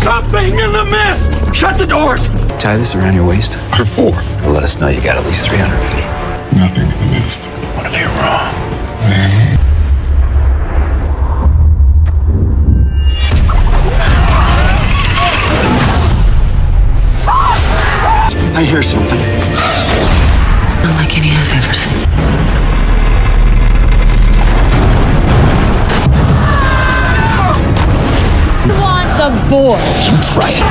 Stop being in the mist! Shut the doors! Tie this around your waist. Or 4. It'll let us know you got at least 300 feet. Nothing in the mist. What if you're wrong? Then... I hear something. Not like any I've ever seen. Want the board? Try it.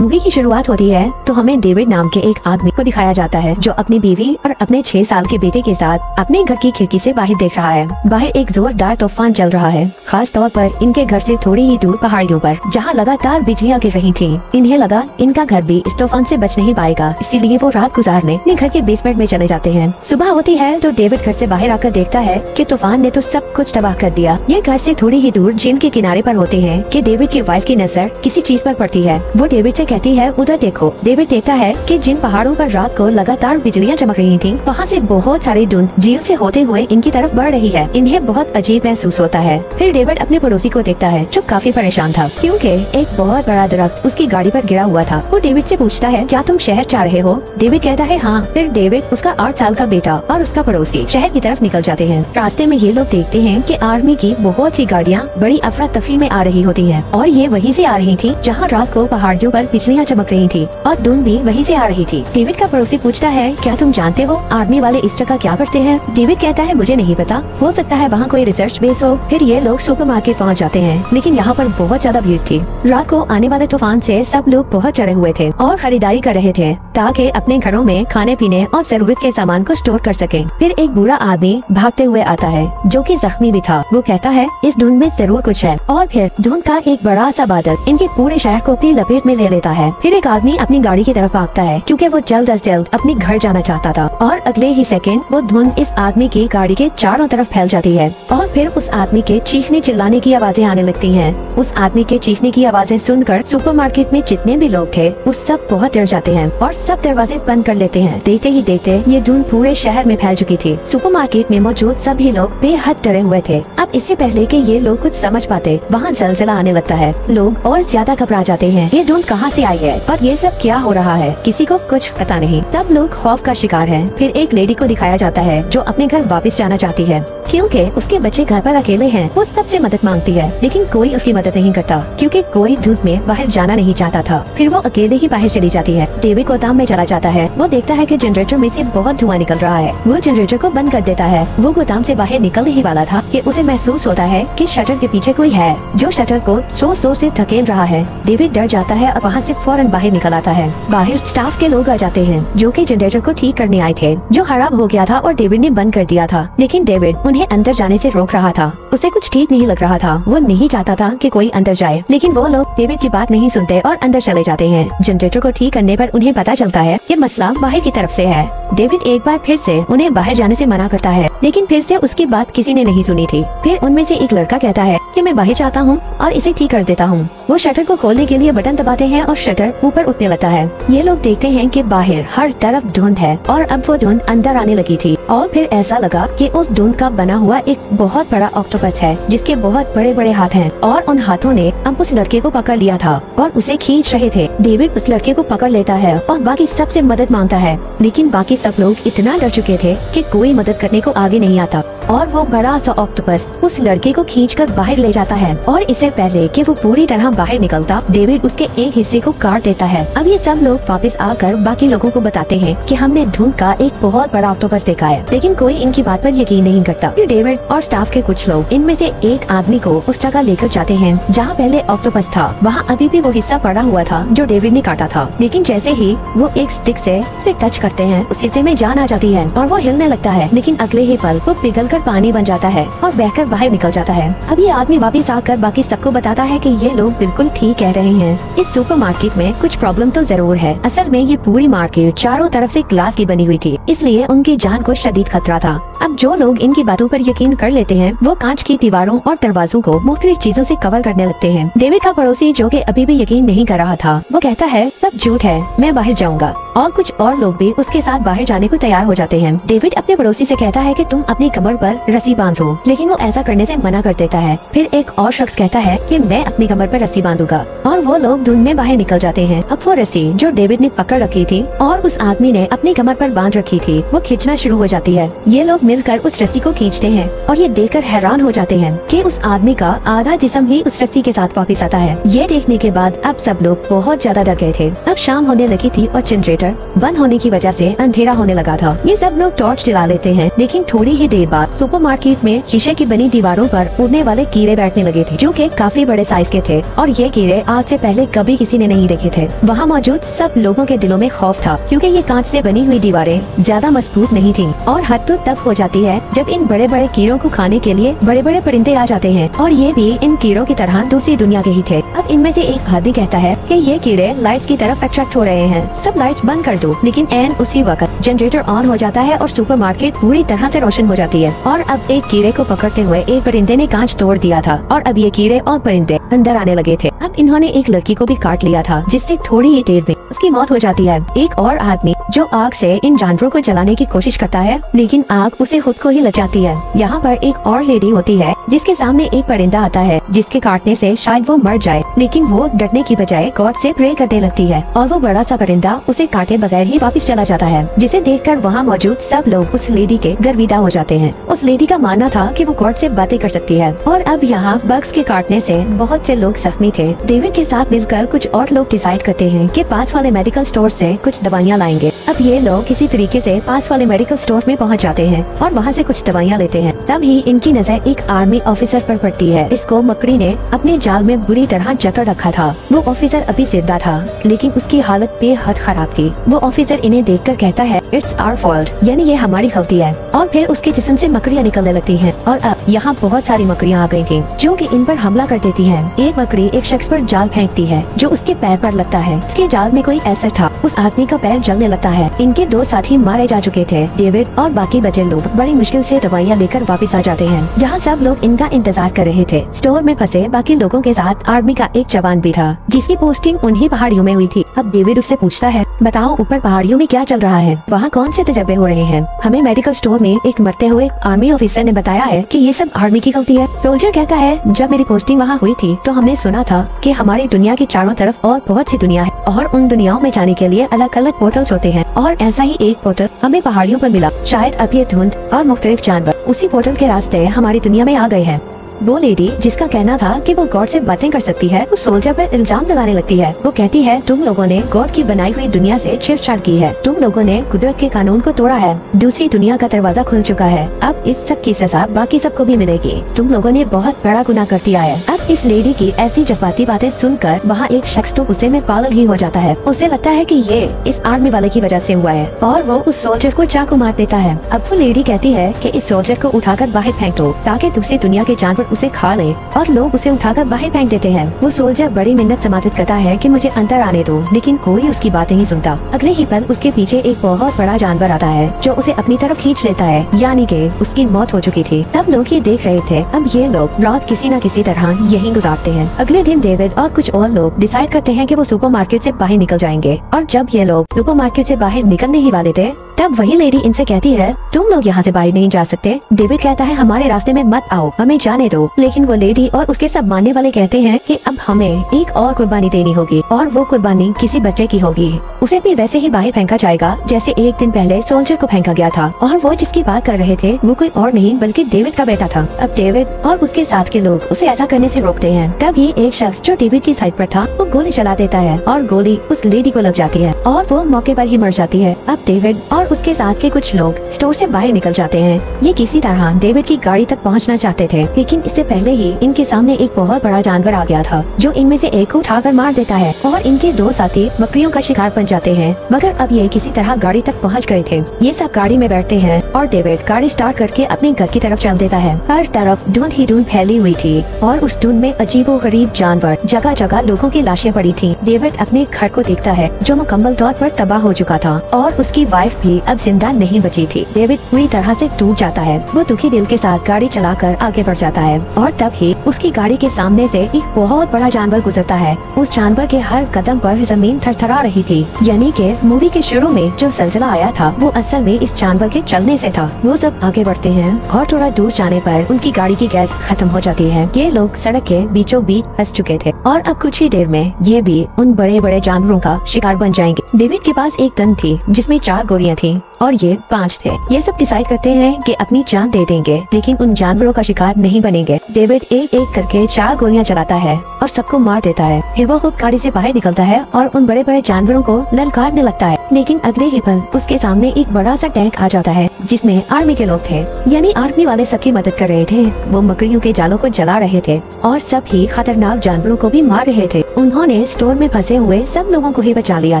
Movie की शुरुआत होती है तो हमें David नाम के एक आदमी को दिखाया जाता है जो अपनी बीवी और अपने 6 साल के बेटे के साथ अपने घर की खिड़की से बाहर देख रहा है। बाहर एक जोरदार तूफान चल रहा है, खास तौर पर इनके घर से थोड़ी ही दूर पहाड़ियों पर, जहां लगातार बिजलियां गिर रही थीं। इन्हें लगा इनका घर भी इस तूफान से बच नहीं पाएगा, इसीलिए वो रात गुजारने अपने घर के बेसमेंट में चले जाते हैं। सुबह होती है तो डेविड घर से बाहर आकर देखता है कि तूफान ने तो सब कुछ तबाह कर दिया। ये घर से थोड़ी ही दूर झील के किनारे पर होते हैं कि डेविड की वाइफ की नजर किसी चीज पर पड़ती है। वो डेविड से कहती है उधर देखो। डेविड देखता है कि जिन पहाड़ों पर रात को लगातार बिजलियां चमक रही थीं, वहाँ से बहुत सारी धुंध झील से होते हुए इनकी तरफ बढ़ रही है। इन्हें बहुत अजीब महसूस होता है। फिर डेविड अपने पड़ोसी को देखता है जो काफी परेशान था क्योंकि एक बहुत बड़ा दरख्त उसकी गाड़ी पर गिरा हुआ था। वो डेविड से पूछता है क्या तुम शहर जा रहे हो? डेविड कहता है हाँ। फिर डेविड, उसका 8 साल का बेटा और उसका पड़ोसी शहर की तरफ निकल जाते हैं। रास्ते में ये लोग देखते हैं कि आर्मी की बहुत सी गाड़ियाँ बड़ी अफरा तफरी में आ रही होती हैं और ये वहीं से आ रही थी जहाँ रात को पहाड़ियों पर बिजलियाँ चमक रही थी और धुंध भी वहीं से आ रही थी। डेविड का पड़ोसी पूछता है क्या तुम जानते हो आर्मी वाले इस जगह क्या करते हैं? डेविड कहता है मुझे नहीं पता, हो सकता है वहाँ कोई रिसर्च बेस हो। फिर ये लोग सुपरमार्केट पहुँच जाते हैं, लेकिन यहाँ पर बहुत ज्यादा भीड़ थी। रात को आने वाले तूफान से सब लोग बहुत डरे हुए थे और खरीदारी कर रहे थे ताकि अपने घरों में खाने पीने और जरूरत के सामान को स्टोर कर सकें। फिर एक बूढ़ा आदमी भागते हुए आता है जो कि जख्मी भी था। वो कहता है इस धुंध में जरूर कुछ है और फिर धुंध का एक बड़ा सा बादल इनके पूरे शहर को अपनी लपेट में ले लेता है। फिर एक आदमी अपनी गाड़ी की तरफ भागता है क्योंकि वो जल्द अज जल्द अपने घर जाना चाहता था और अगले ही सेकंड वो धुंध इस आदमी की गाड़ी के चारों तरफ फैल जाती है और फिर उस आदमी के चीखने चिल्लाने की आवाजें आने लगती हैं। उस आदमी के चीखने की आवाजें सुनकर सुपरमार्केट में जितने भी लोग थे वो सब बहुत डर जाते हैं और सब दरवाजे बंद कर लेते हैं। देखते ही देखते ये धुंध पूरे शहर में फैल चुकी थी। सुपरमार्केट में मौजूद सभी लोग बेहद डरे हुए थे। अब इससे पहले कि ये लोग कुछ समझ पाते वहाँ ज़लज़ला आने लगता है। लोग और ज्यादा घबरा जाते हैं। ये धुंध कहाँ से आई है और ये सब क्या हो रहा है, किसी को कुछ पता नहीं। सब लोग खौफ का शिकार हैं। फिर एक लेडी को दिखाया जाता है जो अपने घर वापस जाना चाहती है क्योंकि उसके बच्चे घर पर अकेले हैं। वो सबसे मदद मांगती है लेकिन कोई उसकी मदद नहीं करता क्योंकि कोई धूप में बाहर जाना नहीं चाहता था। फिर वो अकेले ही बाहर चली जाती है। डेविड गोदाम में चला जाता है। वो देखता है कि जनरेटर में से बहुत धुआं निकल रहा है। वो जनरेटर को बंद कर देता है। वो गोदाम से बाहर निकलने ही वाला था कि उसे महसूस होता है कि शटर के पीछे कोई है जो शटर को जोर जोर से धकेल रहा है। डेविड डर जाता है और वहाँ से फौरन बाहर निकल आता है। बाहर स्टाफ के लोग आ जाते हैं जो कि जनरेटर को ठीक करने आए थे जो खराब हो गया था और डेविड ने बंद कर दिया था, लेकिन डेविड उन्हें अंदर जाने से रोक रहा था। उसे कुछ ठीक नहीं लग रहा था। वो नहीं चाहता था कि कोई अंदर जाए, लेकिन वो लोग डेविड की बात नहीं सुनते और अंदर चले जाते हैं। जनरेटर को ठीक करने पर उन्हें पता चलता है कि मसला बाहर की तरफ से है। डेविड एक बार फिर से उन्हें बाहर जाने से मना करता है, लेकिन फिर से उसकी बात किसी ने नहीं सुनी थी। फिर उनमें से एक लड़का कहता है कि मैं बाहर जाता हूँ और इसे ठीक कर देता हूँ। वो शटर को खोलने के लिए बटन दबाते हैं और शटर ऊपर उठने लगता है। ये लोग देखते हैं कि बाहर हर तरफ धुंध है और अब वो धुंध अंदर आने लगी थी और फिर ऐसा लगा कि उस धुंध का बना हुआ एक बहुत बड़ा ऑक्टोपस है जिसके बहुत बड़े बड़े हाथ हैं और उन हाथों ने अब उस लड़के को पकड़ लिया था और उसे खींच रहे थे। डेविड उस लड़के को पकड़ लेता है और बाकी सबसे मदद मांगता है, लेकिन बाकी सब लोग इतना डर चुके थे कि कोई मदद करने को आगे नहीं आता और वो बड़ा सा ऑक्टोपस उस लड़के को खींचकर बाहर ले जाता है और इससे पहले कि वो पूरी तरह बाहर निकलता डेविड उसके एक हिस्से को काट देता है। अब ये सब लोग वापस आकर बाकी लोगों को बताते हैं कि हमने धुंध का एक बहुत बड़ा ऑक्टोपस देखा है, लेकिन कोई इनकी बात पर यकीन नहीं करता। फिर डेविड और स्टाफ के कुछ लोग इनमें से एक आदमी को उस जगह लेकर जाते हैं जहाँ पहले ऑक्टोपस था। वहाँ अभी भी वो हिस्सा पड़ा हुआ था जो डेविड ने काटा था, लेकिन जैसे ही वो एक स्टिक से उसे टच करते हैं उस हिस्से में जान आ जाती है और वो हिलने लगता है, लेकिन अगले ही पल वो पिघलकर पानी बन जाता है और बहकर बाहर निकल जाता है। अब ये आदमी वापस आकर बाकी सबको बताता है कि ये लोग बिल्कुल ठीक कह रहे हैं। इस सुपरमार्केट में कुछ प्रॉब्लम तो जरूर है। असल में ये पूरी मार्केट चारों तरफ से ग्लास की बनी हुई थी, इसलिए उनकी जान को शदीद खतरा था। अब जो लोग इनकी बातों पर यकीन कर लेते हैं वो कांच की दीवारों और दरवाजों को मुख्तलिफ चीजों से कवर करने लगते हैं। डेविड का पड़ोसी जो कि अभी भी यकीन नहीं कर रहा था, वो कहता है सब झूठ है, मैं बाहर जाऊंगा, और कुछ और लोग भी उसके साथ बाहर जाने को तैयार हो जाते हैं। डेविड अपने पड़ोसी से कहता है कि तुम अपनी कमर पर पर रस्सी बांध लो, लेकिन वो ऐसा करने से मना कर देता है। फिर एक और शख्स कहता है कि मैं अपनी कमर पर रस्सी बांधूंगा और वो लोग धुंध में बाहर निकल जाते हैं। अब वो रस्सी जो डेविड ने पकड़ रखी थी और उस आदमी ने अपनी कमर पर बांध रखी थी, वो खींचना शुरू हो जाती है। ये लोग मिलकर उस रस्सी को खींचते हैं और ये देखकर हैरान हो जाते हैं कि उस आदमी का आधा जिस्म ही उस रस्सी के साथ वापस आता है। ये देखने के बाद अब सब लोग बहुत ज्यादा डर गए थे। अब शाम होने लगी थी और जनरेटर बंद होने की वजह से अंधेरा होने लगा था। ये सब लोग टॉर्च जला लेते हैं, लेकिन थोड़ी ही देर बाद सुपरमार्केट में शीशे की बनी दीवारों पर उड़ने वाले कीड़े बैठने लगे थे, जो कि काफी बड़े साइज के थे और ये कीड़े आज से पहले कभी किसी ने नहीं देखे थे। वहाँ मौजूद सब लोगों के दिलों में खौफ था, क्योंकि ये कांच से बनी हुई दीवारें ज्यादा मजबूत नहीं थीं और हद तो तब हो जाती है जब इन बड़े बड़े कीड़ों को खाने के लिए बड़े बड़े परिंदे आ जाते हैं और ये भी इन कीड़ों की तरह दूसरी दुनिया के ही थे। अब इनमें से एक आदमी कहता है कि ये कीड़े लाइट्स की तरफ अट्रैक्ट हो रहे हैं, सब लाइट्स बंद कर दो। लेकिन एन उसी वक्त जनरेटर ऑन हो जाता है और सुपरमार्केट पूरी तरह से रोशन हो जाती है और अब एक कीड़े को पकड़ते हुए एक परिंदे ने कांच तोड़ दिया था और अब ये कीड़े और परिंदे अंदर आने लगे थे। अब इन्होंने एक लड़की को भी काट लिया था, जिससे थोड़ी ही देर में उसकी मौत हो जाती है। एक और आदमी जो आग से इन जानवरों को जलाने की कोशिश करता है, लेकिन आग उसे खुद को ही लग जाती है। यहाँ पर एक और लेडी होती है जिसके सामने एक परिंदा आता है जिसके काटने से शायद वो मर जाए, लेकिन वो डरने की बजाय गॉड से प्रे करने लगती है और वो बड़ा सा परिंदा उसे काटे बगैर ही वापस चला जाता है, जिसे देखकर वहाँ मौजूद सब लोग उस लेडी के गर्विदा हो जाते हैं। उस लेडी का मानना था कि वो गॉड से बातें कर सकती है और अब यहाँ बग्स के काटने से बहुत से लोग जख्मी थे। डेविड के साथ मिलकर कुछ और लोग डिसाइड करते हैं कि पास वाले मेडिकल स्टोर से कुछ दवाइयाँ लाएंगे। अब ये लोग किसी तरीके से पास वाले मेडिकल स्टोर में पहुँच जाते हैं और वहाँ से कुछ दवाइयाँ लेते हैं। तभी इनकी नजर एक आर्मी ऑफिसर पर पड़ती है। इसको मकड़ी ने अपने जाल में बुरी तरह जकड़ रखा था। वो ऑफिसर अभी जिंदा था, लेकिन उसकी हालत बेहद खराब थी। वो ऑफिसर इन्हें देखकर कहता है इट्स आवर फॉल्ट, यानी ये हमारी गलती है। और फिर उसके जिस्म से मकड़ियाँ निकलने लगती हैं और अब यहाँ बहुत सारी मकड़ियाँ आ गई थी जो कि इन पर हमला कर देती हैं। एक मकड़ी एक शख्स पर जाल फेंकती है जो उसके पैर पर लगता है। इसके जाल में कोई एसिड था, उस आदमी का पैर जलने लगता है। इनके दो साथी मारे जा चुके थे। डेविड और बाकी बचे लोग बड़ी मुश्किल से दवाइयाँ लेकर वापस आ जाते हैं, जहाँ सब लोग इनका इंतजार कर रहे थे। स्टोर में फंसे बाकी लोगों के साथ आर्मी का एक जवान भी था, जिसकी पोस्टिंग उन्हीं पहाड़ियों में हुई थी। अब डेविड उससे पूछता है, बताओ ऊपर पहाड़ियों में क्या चल रहा है, वहाँ कौन से तजर्बे हो रहे हैं? हमें मेडिकल स्टोर में एक मरते हुए आर्मी ऑफिसर ने बताया है कि ये सब आर्मी की गलती है। सोल्जर कहता है, जब मेरी पोस्टिंग वहाँ हुई थी तो हमने सुना था कि हमारी दुनिया के चारों तरफ और बहुत सी दुनिया है और उन दुनियाओं में जाने के लिए अलग अलग पोर्टल्स होते हैं और ऐसा ही एक पोर्टल हमें पहाड़ियों पर मिला। शायद अब ये धुंध और मुख्तलिफ जानवर उसी पोर्टल के रास्ते हमारी दुनिया में आ गए हैं। वो लेडी जिसका कहना था कि वो गॉड से बातें कर सकती है, उस सोल्जर पर इल्जाम लगाने लगती है। वो कहती है, तुम लोगों ने गॉड की बनाई हुई दुनिया से छेड़छाड़ की है, तुम लोगों ने कुदरत के कानून को तोड़ा है, दूसरी दुनिया का दरवाजा खुल चुका है, अब इस सब की सजा बाकी सबको भी मिलेगी, तुम लोगों ने बहुत बड़ा गुनाह कर दिया है। अब इस लेडी की ऐसी जज्बाती बातें सुनकर वहाँ एक शख्स तो गुस्से में पागल ही हो जाता है। उसे लगता है कि ये इस आर्मी वाले की वजह से हुआ है और वो उस सोल्जर को चाकू मार देता है। अब वो लेडी कहती है कि इस सोल्जर को उठाकर बाहर फेंक दो ताकि दूसरी दुनिया के जानवर उसे खा ले, और लोग उसे उठाकर बाहर फेंक देते हैं। वो सोल्जर बड़ी मिन्नत से मदद करता है कि मुझे अंदर आने दो, लेकिन कोई उसकी बातें नहीं सुनता। अगले ही पल उसके पीछे एक बहुत बड़ा जानवर आता है जो उसे अपनी तरफ खींच लेता है, यानी कि उसकी मौत हो चुकी थी। सब लोग ये देख रहे थे। अब ये लोग रात किसी न किसी तरह यहीं गुजारते हैं। अगले दिन डेविड और कुछ और लोग डिसाइड करते हैं कि वो सुपरमार्केट से बाहर निकल जाएंगे और जब ये लोग सुपरमार्केट से बाहर निकलने ही वाले थे तब वही लेडी इनसे कहती है, तुम लोग यहाँ से बाहर नहीं जा सकते। डेविड कहता है, हमारे रास्ते में मत आओ, हमें जाने दो। लेकिन वो लेडी और उसके सब मानने वाले कहते हैं कि अब हमें एक और कुर्बानी देनी होगी और वो कुर्बानी किसी बच्चे की होगी। उसे भी वैसे ही बाहर फेंका जाएगा जैसे एक दिन पहले सोल्जर को फेंका गया था और वो जिसकी बात कर रहे थे वो कोई और नहीं बल्कि डेविड का बेटा था। अब डेविड और उसके साथ के लोग उसे ऐसा करने से रोकते हैं। तब ये एक शख्स जो डेविड की साइड पर था वो गोली चला देता है और गोली उस लेडी को लग जाती है और वो मौके पर ही मर जाती है। अब डेविड और उसके साथ के कुछ लोग स्टोर से बाहर निकल जाते हैं। ये किसी तरह डेविड की गाड़ी तक पहुंचना चाहते थे, लेकिन इससे पहले ही इनके सामने एक बहुत बड़ा जानवर आ गया था जो इनमें से एक को उठाकर मार देता है और इनके दो साथी बकरियों का शिकार बन जाते हैं। मगर अब ये किसी तरह गाड़ी तक पहुंच गए थे। ये सब गाड़ी में बैठते हैं और डेविड गाड़ी स्टार्ट करके अपने घर की तरफ चल देता है। हर तरफ धुंध ही धुंध फैली हुई थी और उस धुंध में अजीबोगरीब जानवर, जगह जगह लोगों की लाशें पड़ी थी। डेविड अपने घर को देखता है जो मुकम्मल तौर पर तबाह हो चुका था और उसकी वाइफ भी अब जिंदा नहीं बची थी। डेविड पूरी तरह से टूट जाता है। वो दुखी दिल के साथ गाड़ी चलाकर आगे बढ़ जाता है और तब ही उसकी गाड़ी के सामने से एक बहुत बड़ा जानवर गुजरता है। उस जानवर के हर कदम पर जमीन थरथरा रही थी यानी कि मूवी के शुरू में जो सिलसिला आया था वो असल में इस जानवर के चलने से था। वो सब आगे बढ़ते हैं और थोड़ा दूर जाने पर उनकी गाड़ी की गैस खत्म हो जाती है। ये लोग सड़क के बीचों बीच फंस चुके थे और अब कुछ ही देर में ये भी उन बड़े बड़े जानवरों का शिकार बन जाएंगे। डेविड के पास एक गन थी जिसमें 4 गोलियां थी और ये 5 थे। ये सब डिसाइड करते हैं कि अपनी जान दे देंगे लेकिन उन जानवरों का शिकार नहीं बनेंगे। डेविड एक एक करके 4 गोलियां चलाता है और सबको मार देता है। फिर वो खुद गाड़ी से बाहर निकलता है और उन बड़े बड़े जानवरों को ललकारने लगता है। लेकिन अगले ही पल उसके सामने एक बड़ा सा टैंक आ जाता है जिसमें आर्मी के लोग थे, यानी आर्मी वाले सबकी मदद कर रहे थे। वो मकड़ियों के जालों को जला रहे थे और सब ही खतरनाक जानवरों को भी मार रहे थे। उन्होंने स्टोर में फंसे हुए सब लोगों को ही बचा लिया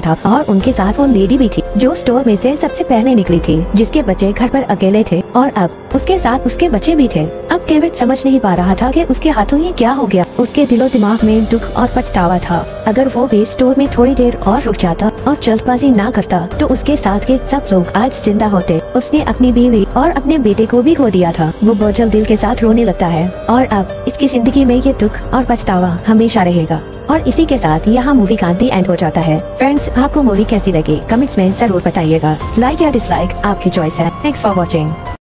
था और उनके साथ वो लेडी भी थी जो स्टोर में से सबसे पहले निकली थी, जिसके बच्चे घर पर अकेले थे और अब उसके साथ उसके बच्चे भी थे। अब डेविड समझ नहीं पा रहा था कि उसके हाथों ये क्या हो गया। उसके दिलो दिमाग में दुख और पछतावा था। अगर वो भी स्टोर में थोड़ी देर और रुक जाता और जल्दबाजी ना करता तो उसके साथ के सब लोग आज जिंदा होते। उसने अपनी बीवी और अपने बेटे को भी खो दिया था। वो बोझल दिल के साथ रोने लगता है और अब इसकी जिंदगी में ये दुख और पछतावा हमेशा रहेगा। और इसी के साथ यहाँ मूवी का अंत एंड हो जाता है। फ्रेंड्स, आपको मूवी कैसी लगी कमेंट्स में जरूर बताइएगा। लाइक या डिसलाइक आपकी चॉइस है। Thanks for watching.